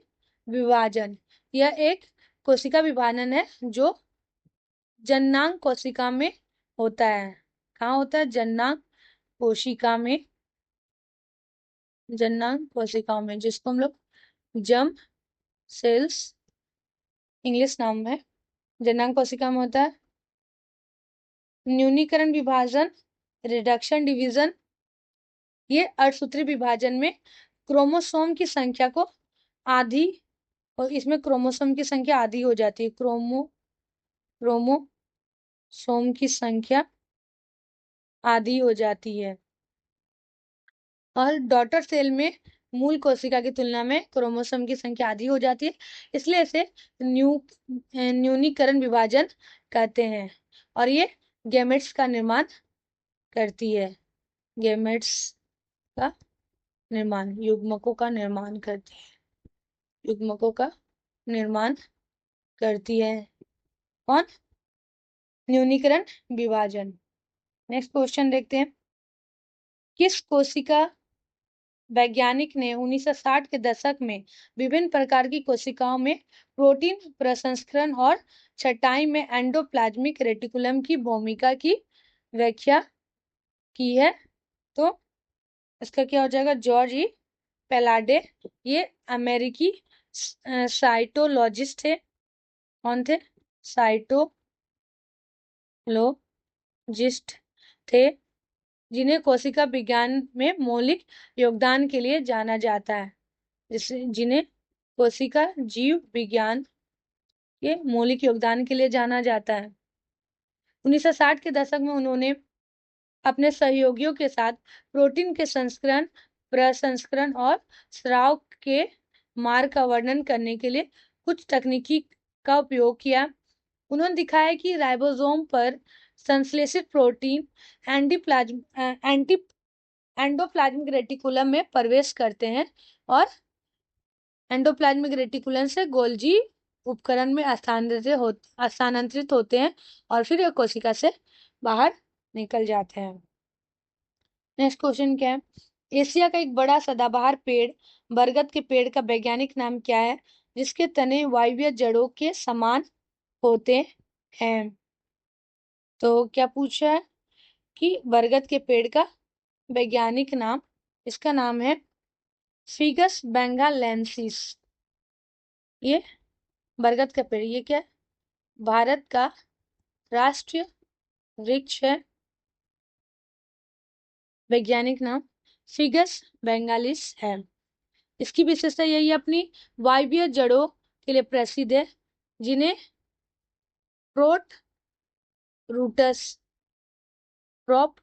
विभाजन। यह एक कोशिका विभाजन है जो जननांग कोशिका में होता है। कहाँ होता है, जननांग कोशिका में, जननांग कोशिकाओं में, जिसको हम लोग जर्म सेल्स इंग्लिश नाम है, जननांग कोशिका में होता है। न्यूनीकरण विभाजन, रिडक्शन डिवीजन, ये अर्धसूत्री विभाजन में क्रोमोसोम की संख्या को आधी, और इसमें क्रोमोसोम की संख्या आधी हो जाती है, क्रोमोसोम की संख्या आधी हो जाती है। और डॉटर सेल में मूल कोशिका की तुलना में क्रोमोसोम की संख्या आधी हो जाती है, इसलिए इसे न्यूनीकरण विभाजन कहते हैं। और ये गैमेट्स का निर्माण करती है, गैमेट्स का निर्माण, युग्मकों का निर्माण करती है, युग्मकों का निर्माण करती है। कौन? न्यूनीकरण विभाजन। नेक्स्ट क्वेश्चन देखते हैं। किस कोशिका वैज्ञानिक ने 1960 के दशक में विभिन्न प्रकार की कोशिकाओं में प्रोटीन प्रसंस्करण और छटाई में एंडोप्लाज्मिक रेटिकुलम की भूमिका की व्याख्या की है? तो इसका क्या हो जाएगा? जॉर्ज ई पेलाडे। ये अमेरिकी साइटोलॉजिस्ट थे। कौन थे? साइटोलॉजिस्ट थे, जिन्हें कोशिका विज्ञान में मौलिक योगदान के लिए जाना जाता है। जिन्हें कोशिका जीव विज्ञान के मौलिक योगदान के लिए जाना जाता है। 1960 के दशक में उन्होंने अपने सहयोगियों के साथ प्रोटीन के संस्करण, प्रसंस्करण और स्राव के मार्ग का वर्णन करने के लिए कुछ तकनीकी का उपयोग किया। उन्होंने दिखाया कि राइबोसोम पर संश्लेषित प्रोटीन एंडोप्लाज्मिक रेटिकुलम में प्रवेश करते हैं और एंडोप्लाज्मिक रेटिकुलम से गोल्जी उपकरण में स्थानांतरित होते हैं और फिर कोशिका से बाहर निकल जाते हैं। नेक्स्ट क्वेश्चन क्या है? एशिया का एक बड़ा सदाबहार पेड़ बरगद के पेड़ का वैज्ञानिक नाम क्या है, जिसके तने वायवीय जड़ों के समान होते हैं? तो क्या पूछा है कि बरगद के पेड़ का वैज्ञानिक नाम, इसका नाम है फिगस बेंगालेंसिस। ये बरगद का पेड़, ये क्या है? भारत का राष्ट्रीय वृक्ष है। वैज्ञानिक नाम फिगस बेंगालिस है। इसकी विशेषता यही अपनी वायवीय जड़ों के लिए प्रसिद्ध है, जिन्हें प्रोट रूटस प्रॉप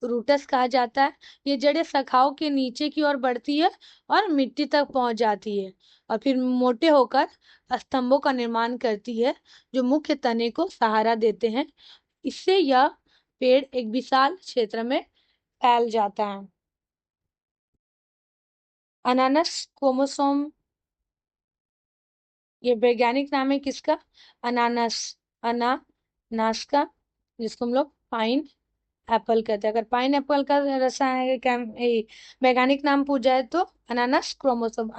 रूटस कहा जाता है। ये जड़ें शाखाओं के नीचे की ओर बढ़ती है और मिट्टी तक पहुंच जाती है और फिर मोटे होकर स्तंभों का निर्माण करती है, जो मुख्य तने को सहारा देते हैं। इससे यह पेड़ एक विशाल क्षेत्र में फैल जाता है। अनानास क्रोमोसोम, ये वैज्ञानिक नाम है किसका? अनानास, अनानास का, जिसको हम लोग पाइन एप्पल कहते हैं। अगर पाइन एप्पल का वैज्ञानिक नाम पूछ जाए तो अनानास क्रोमोसोम,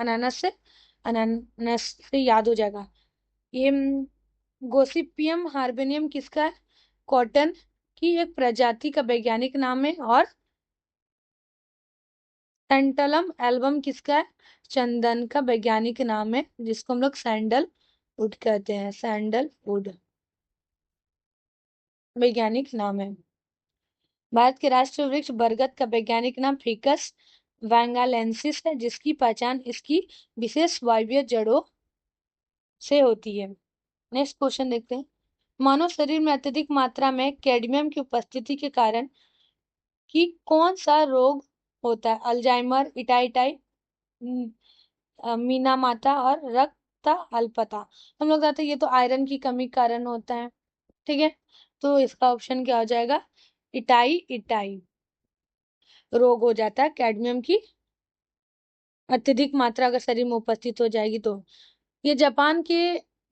अनानास से याद हो जाएगा। ये गोसिपियम हार्बेनियम किसका है? कॉटन की एक प्रजाति का वैज्ञानिक नाम है। और टेंटलम एल्बम किसका है? चंदन का वैज्ञानिक नाम है, जिसको हम लोग सैंडलवुड कहते हैं। सैंडलवुड वैज्ञानिक नाम है। भारत के राष्ट्रीय वृक्ष बरगद का वैज्ञानिक नाम फिकस वैंगालेंसिस है, जिसकी पहचान इसकी विशेष वायवीय जड़ों से होती है। नेक्स्ट क्वेश्चन देखते हैं। मानव शरीर में अत्यधिक मात्रा में कैडमियम की उपस्थिति के कारण कि कौन सा रोग होता है? अल्जाइमर, इटाइटाई, मीनामाता और रक्त अल्पता। हम लोग कहते हैं ये तो आयरन की कमी के कारण होता है। ठीक है, तो इसका ऑप्शन क्या हो जाएगा? इटाई रोग हो जाता है कैडमियम की अत्यधिक मात्रा अगर शरीर में उपस्थित हो जाएगी तो। ये जापान के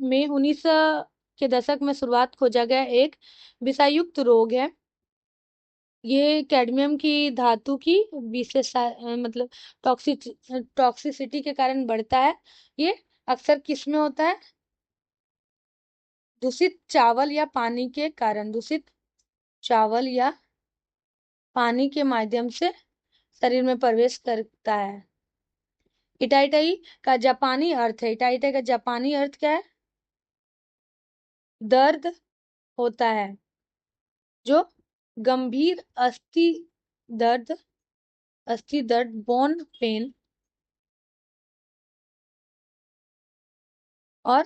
में 1900 के दशक में शुरुआत खोजा गया एक विषायुक्त रोग है। ये कैडमियम की धातु की विशेष मतलब टॉक्सिसिटी के कारण बढ़ता है। ये अक्सर किस में होता है? दूषित चावल या पानी के कारण। दूषित चावल या पानी के माध्यम से शरीर में प्रवेश करता है। इटाइटाई का जापानी अर्थ है, इटाइटाई का जापानी अर्थ क्या है? दर्द होता है, जो गंभीर दर्द अस्थि दर्द, बोन पेन और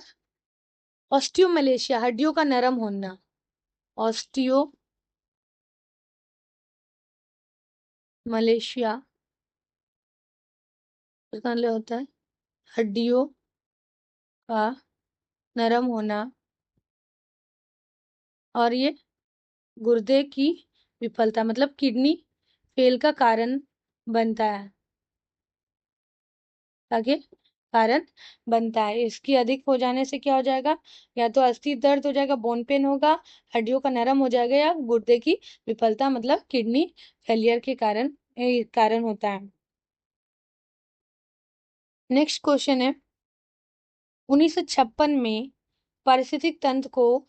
ऑस्टियोमलेशिया, हड्डियों का नरम होना। ऑस्टियोमलेशिया होता है हड्डियों का नरम होना, और ये गुर्दे की विफलता मतलब किडनी फेल का कारण बनता है। आगे कारण बनता है। इसकी अधिक हो जाने से क्या हो जाएगा, या तो अस्थि दर्द हो जाएगा, बोन पेन होगा, हड्डियों का नरम हो जाएगा, या गुर्दे की विफलता मतलब किडनी फेलियर के कारण होता है। नेक्स्ट क्वेश्चन है 1956 में पारिस्थितिक तंत्र को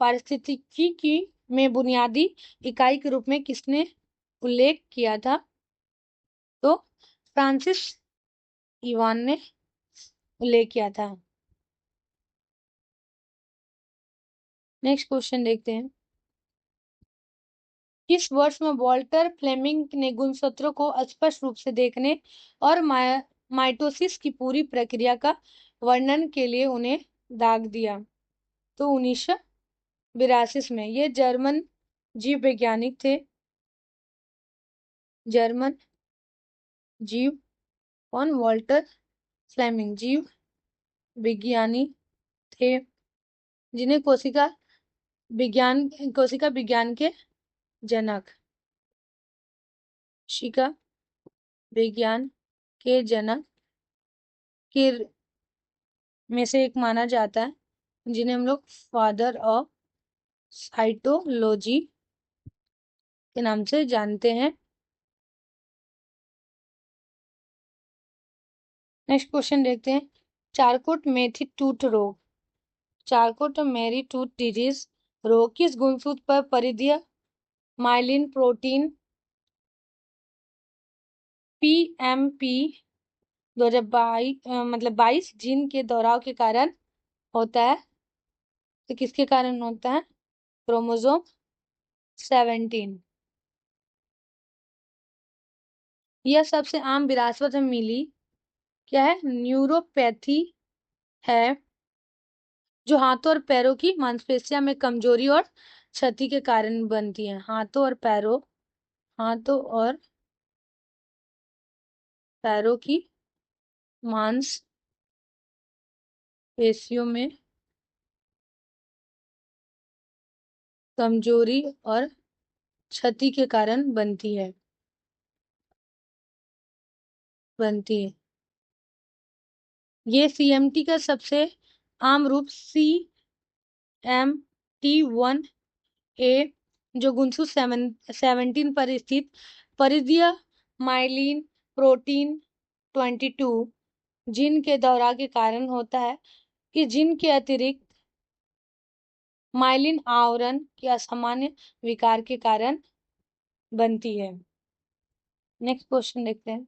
पारिस्थितिकी की में बुनियादी इकाई के रूप में किसने उल्लेख किया था? तो फ्रांसिस इवान ने उल्लेख किया था। नेक्स्ट क्वेश्चन देखते हैं, किस वर्ष में वॉल्टर फ्लेमिंग ने गुणसूत्रों को स्पष्ट रूप से देखने और माइटोसिस की पूरी प्रक्रिया का वर्णन के लिए उन्हें दाग दिया? तो 1982 में। ये जर्मन जीव वैज्ञानिक थे। जर्मन जीव कौन? वॉल्टर फ्लेमिंग जीव विज्ञानी थे, जिन्हें कोशिका विज्ञान के जनक, कोशिका विज्ञान के जनक के में से एक माना जाता है, जिन्हें हम लोग फादर ऑफ साइटोलॉजी के नाम से जानते हैं। नेक्स्ट क्वेश्चन देखते हैं, चारकोट मेथी टूथ रोग, चारकोट मेरी टूथ डिजीज रोग किस गुणसूत्र पर परिधीय माइलिन प्रोटीन पीएमपी 2022 मतलब 22 जीन के दोहराव के कारण होता है? तो किसके कारण होता है? क्रोमोसोम 17। यह सबसे आम विरासत में मिली क्या है? न्यूरोपैथी है, जो हाथों और पैरों की मांसपेशियों में कमजोरी और क्षति के कारण बनती है। हाथों और पैरों की मांसपेशियों में कमजोरी और क्षति के कारण बनती है। ये सीएमटी का सबसे आम रूप CMT1A, जो गुणसूत्र 17 पर स्थित परिधीय माइलिन प्रोटीन 22 जीन के दोहराव के कारण होता है, कि जीन के अतिरिक्त माइलिन आवरण के असामान्य विकार के कारण बनती है। नेक्स्ट क्वेश्चन देखते हैं,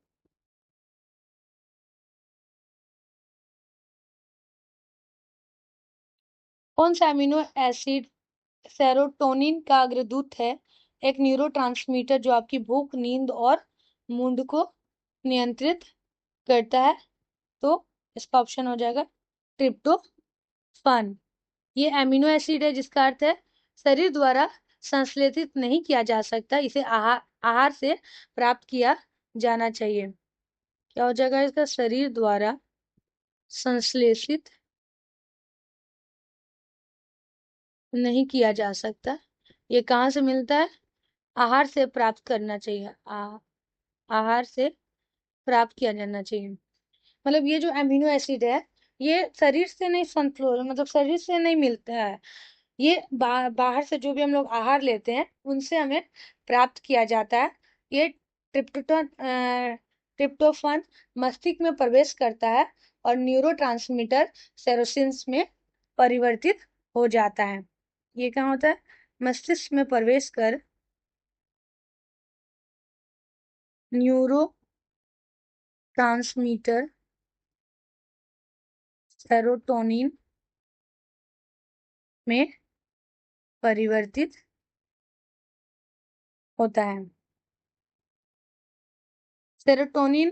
कौन सा अमीनो एसिड सेरोटोनिन का अग्रदूत है? एक न्यूरोट्रांसमीटर जो आपकी भूख, नींद और मूड को नियंत्रित करता है। तो इसका ऑप्शन हो जाएगा ट्रिप्टोफान। ये अमीनो एसिड है जिसका अर्थ है शरीर द्वारा संश्लेषित नहीं किया जा सकता, इसे आहार से प्राप्त किया जाना चाहिए। क्या हो जाएगा इसका? शरीर द्वारा संश्लेषित नहीं किया जा सकता, ये कहाँ से मिलता है? आहार से प्राप्त करना चाहिए। आहार से प्राप्त किया जाना चाहिए। मतलब ये जो अमीनो एसिड है, ये शरीर से नहीं मतलब शरीर से नहीं मिलता है। ये बाहर से जो भी हम लोग आहार लेते हैं उनसे हमें प्राप्त किया जाता है। ये ट्रिप्टोफान मस्तिष्क में प्रवेश करता है और न्यूरोट्रांसमीटर सेरोसिन्स में परिवर्तित हो जाता है। ये कहाँ होता है? मस्तिष्क में प्रवेश कर न्यूरो ट्रांसमीटर सेरोटोनिन में परिवर्तित होता है। सेरोटोनिन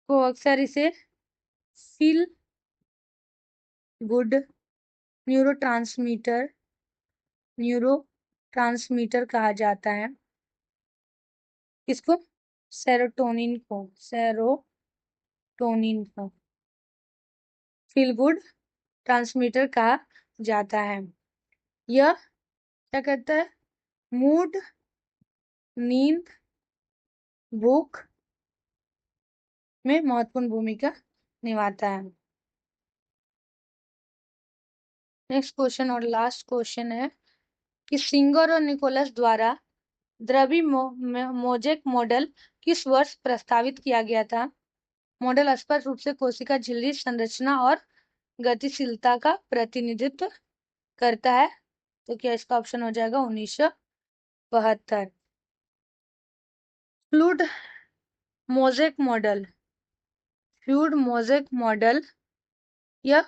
को अक्सर इसे फील गुड न्यूरोट्रांसमीटर कहा जाता है। किसको? सेरोटोनिन को फील गुड ट्रांसमीटर कहा जाता है। यह क्या करता है? मूड, नींद, भूख में महत्वपूर्ण भूमिका निभाता है। नेक्स्ट क्वेश्चन और लास्ट क्वेश्चन है कि सिंगर और निकोलस द्वारा द्रवी मोजेक मॉडल किस वर्ष प्रस्तावित किया गया था? मॉडल स्पष्ट रूप से कोशिका झिल्ली संरचना और गतिशीलता का प्रतिनिधित्व करता है, तो क्या इसका ऑप्शन हो जाएगा 1972। Fluid mosaic model, fluid mosaic model यह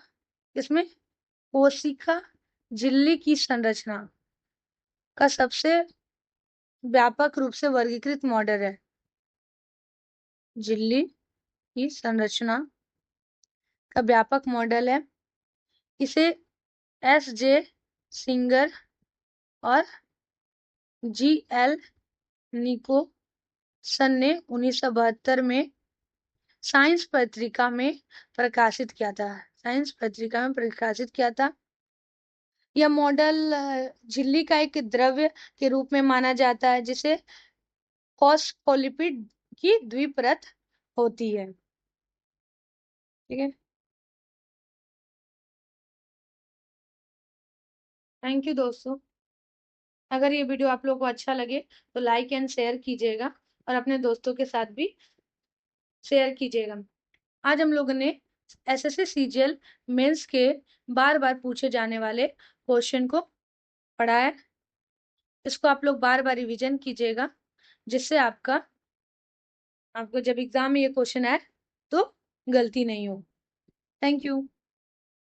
इसमें कोशिका झिल्ली की संरचना का सबसे व्यापक रूप से वर्गीकृत मॉडल है। झिल्ली की संरचना का व्यापक मॉडल है। इसे एस.जे. सिंगर और जी.एल. निकोलसन ने 1972 में साइंस पत्रिका में प्रकाशित किया था। साइंस पत्रिका में प्रकाशित किया था। यह मॉडल झिल्ली का एक द्रव्य के रूप में माना जाता है जिसे फॉस्फोलिपिड की द्विपरत होती है। ठीक है, थैंक यू दोस्तों। अगर ये वीडियो आप लोगों को अच्छा लगे तो लाइक एंड शेयर कीजिएगा और अपने दोस्तों के साथ भी शेयर कीजिएगा। आज हम लोगों ने एसएससी सीजीएल मेंस के बार बार पूछे जाने वाले क्वेश्चन को पढ़ा है। इसको आप लोग बार बार रिवीजन कीजिएगा जिससे आपको जब एग्जाम में ये क्वेश्चन आए तो गलती नहीं हो। Thank you.